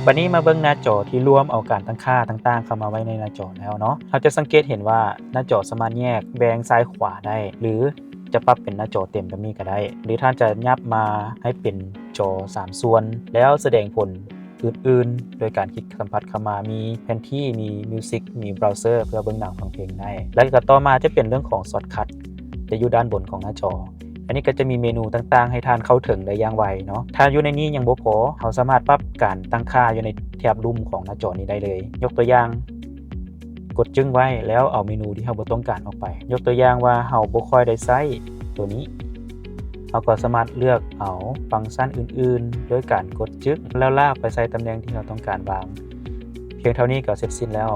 บัดนี้มาเบิ่งหน้าจอที่รวมเอาการตั้งค่าต่างๆเข้ามาไว้ในหน้าจอแล้วเนาะเราจะสังเกตเห็นว่าหน้าจอสามารถแยกแบ่งซ้ายขวาได้หรือจะปรับเป็นหน้าจอเต็มแบบนี้ก็ได้หรือท่านจะยับมาให้เป็นจอ3ส่วนแล้วแสดงผลอื่นๆโดยการคลิกสัมผัสเข้ามามีแผนที่มีมิวสิกมีเบราว์เซอร์เพื่อเบิ่งหนังฟังเพลงได้แล้วก็ต่อมาจะเป็นเรื่องของช็อตคัทจะอยู่ด้านบนของหน้าจออันนี้ก็จะมีเมนูต่างๆให้ท่านเข้าถึงได้อย่างไวเนาะถ้าอยู่ในนี้ยังบ่พอเราสามารถปรับการตั้งค่าอยู่ในแถบลุ่มของหน้าจอนี้ได้เลยยกตัวอย่างกดจึ้งไว้แล้วเอาเมนูที่เราบ่ต้องการออกไปยกตัวอย่างว่าเราบ่ค่อยได้ใช้ตัวนี้เราก็สามารถเลือกเอาฟังก์ชันอื่นๆโดยการกดจึ๊กแล้วลากไปใส่ตำแหน่งที่เราต้องการวางเพียงเท่านี้ก็เสร็จสิ้นแล้ว